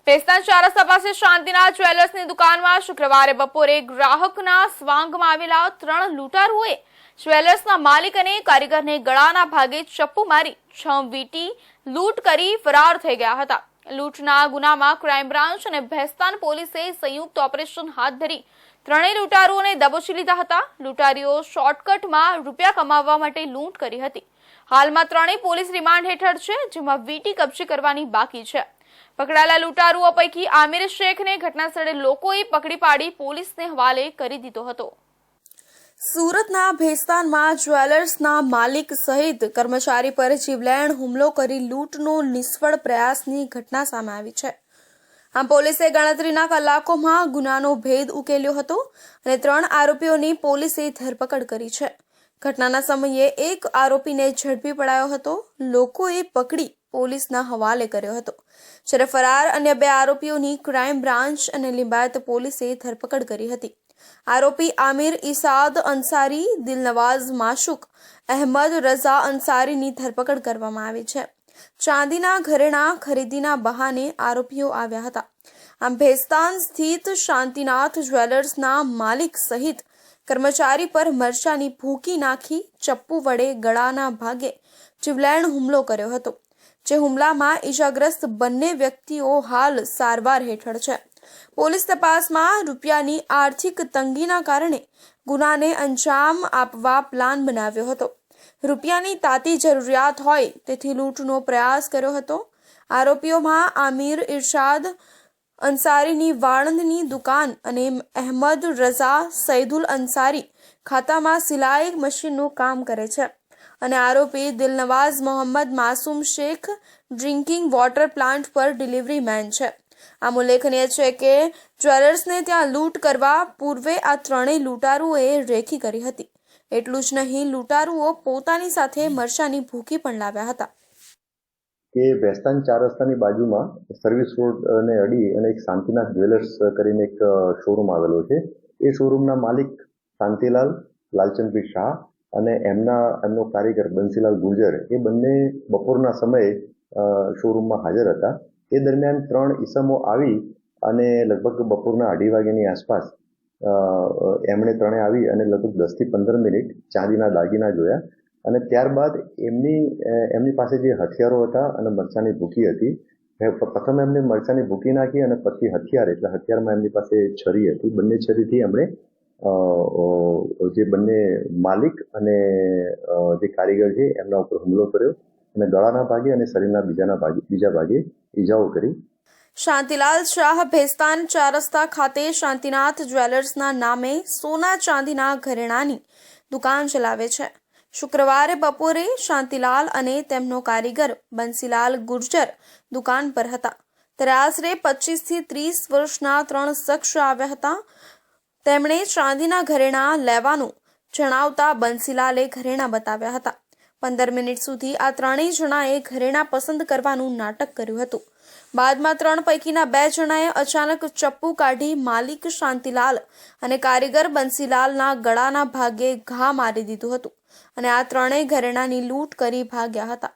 ભેસ્તાન ચાર રસ્તા પાસે શાંતિનાથ જ્વેલર્સની દુકાનમાં શુક્રવારે બપોરે ગ્રાહકના સ્વાંગમાં આવેલા 3 લૂંટારુઓએ જ્વેલર્સના માલિક અને કારીગરને ગળાના ભાગે ચપ્પુ મારી 6 વીંટી લૂંટ કરી ફરાર થઈ ગયા હતા। લૂંટના ગુનામાં ક્રાઇમ બ્રાન્ચ અને ભેસ્તાન પોલીસે સંયુક્ત ઓપરેશન હાથ ધરી ત્રણેય લૂંટારુઓને દબોચી લીધા હતા। લૂંટારીઓ શોર્ટકટમાં રૂપિયા કમાવવા માટે લૂંટ કરી હતી। હાલમાં ત્રણેય પોલીસ રિમાન્ડ હેઠળ છે, જેમાં વીંટી કબજે કરવાની બાકી છે। પકડાયેલા લૂંટારુઓ પૈકી આમિર શેખને ઘટના સ્થળે લોકોએ પકડી પાડી પોલીસને હવાલે કરી દીધો હતો। સુરતના ભેસ્તાનમાં જ્વેલર્સના માલિક સહિત કર્મચારી પર જીવલેણ હુમલો કરી લૂંટનો નિષ્ફળ પ્રયાસની ઘટના સામે આવી છે। આમ પોલીસે ગણતરીના કલાકોમાં ગુનાનો ભેદ ઉકેલ્યો હતો અને 3 આરોપીઓની પોલીસે ધરપકડ કરી છે। ઘટનાના સમયે એક આરોપીને ઝડપી પડાયો હતો। લોકોએ પકડી પોલીસના હવાલે કર્યો હતો, જ્યારે ફરાર અન્ય 2 આરોપીઓની ક્રાઇમ બ્રાન્ચ અને લિંબાયત પોલીસે ધરપકડ કરી હતી। આરોપી આમિર ઇસાદ અંસારી, દિલનવાઝ માશુક, અહેમદ રઝા અંસારીની ધરપકડ કરવામાં આવી છે। ચાંદીના ઘરેણા ખરીદીના બહાને આરોપીઓ આવ્યા હતા। આમ ભેસ્તાન સ્થિત શાંતિનાથ જ્વેલર્સના માલિક સહિત કર્મચારી પર મરચાની ભૂકી નાખી ચપ્પુ વડે ગળાના ભાગે જીવલેણ હુમલો કર્યો હતો, જે હુમલામાં ઈજાગ્રસ્ત બંને વ્યક્તિઓ હાલ સારવાર હેઠળ છે। પોલીસ તપાસમાં રૂપિયાની આર્થિક તંગીના કારણે ગુનાને અંજામ આપવા પ્લાન બનાવ્યો હતો। રૂપિયાની તાતી જરૂરિયાત હોય તેથી લૂંટનો પ્રયાસ કર્યો હતો। આરોપીઓમાં આમિર ઇરશાદ અંસારીની વાળંદની દુકાન અને અહેમદ રઝા સૈદુલ અંસારી ખાતામાં સિલાઈ મશીનનું કામ કરે છે અને આરોપી Dilnawaz Mohammad Masoom Shaikh drinking water plant પર ડિલિવરી મેન છે। આમ ઉલ્લેખનીય છે કે જ્વેલર્સને ત્યાં લૂંટ કરવા પૂર્વે આ ત્રણેય લૂંટારુઓએ રેકી કરી હતી। એટલું જ નહીં, લૂંટારુઓ પોતાની સાથે મરચાની ભૂકી પણ લાવ્યા હતા। કે ભેસ્તાન 4 રસ્તાની બાજુમાં સર્વિસ રોડને અડી અને એક શાંતિનાથ જ્વેલર્સ કરીને એક શોરૂમ આવેલો છે। એ શોરૂમના માલિક શાંતિલાલ લાલચંદભાઈ શાહ અને એમનો કારીગર બંસીલાલ ગુર્જર એ બંને બપોરના સમયે શોરૂમમાં હાજર હતા। એ દરમિયાન 3 ઈસમો આવી અને લગભગ બપોરના 2:30 વાગ્યાની આસપાસ એમણે ત્રણે આવી અને લગભગ 10 થી 15 મિનિટ ચાંદીના દાગીના જોયા અને ત્યારબાદ એમની પાસે જે હથિયારો હતા અને મરચાની ભૂકી હતી, પ્રથમ એમને મરચાની ભૂકી નાખી અને પછી હથિયાર, એટલે હથિયારમાં એમની પાસે છરી હતી। બંને છરીથી એમણે જે બંને માલિક અને જે કારીગર છે એમના ઉપર હુમલો કર્યો અને ગળાના ભાગે અને શરીરના બીજા ભાગે ઈજાઓ કરી। શાંતિલાલ શાહ ભેસ્તાન 4 રસ્તા ખાતે શાંતિનાથ જ્વેલર્સના નામે સોના ચાંદીના ઘરેણાની દુકાન ચલાવે છે। શુક્રવારે બપોરે શાંતિલાલ અને તેમનો કારીગર બંસીલાલ ગુર્જર દુકાન પર હતા, ત્યારે આશરે 25 થી 30 વર્ષના 3 શખ્સ આવ્યા હતા। તેમણે ચાંદીના ઘરેણા લેવાનું જણાવતા બંસીલાલે ઘરેણા બતાવ્યા હતા। 15 મિનિટ સુધી આ ત્રણેય જણાએ ઘરેણા પસંદ કરવાનું નાટક કર્યું હતું। બાદમાં 3 પૈકીના 2 જણાએ અચાનક ચપ્પુ કાઢી માલિક શાંતિલાલ અને કારીગર બંસીલાલના ગળાના ભાગે ઘા મારી દીધું હતું અને આ ત્રણેય ઘરેણાની લૂંટ કરી ભાગ્યા હતા।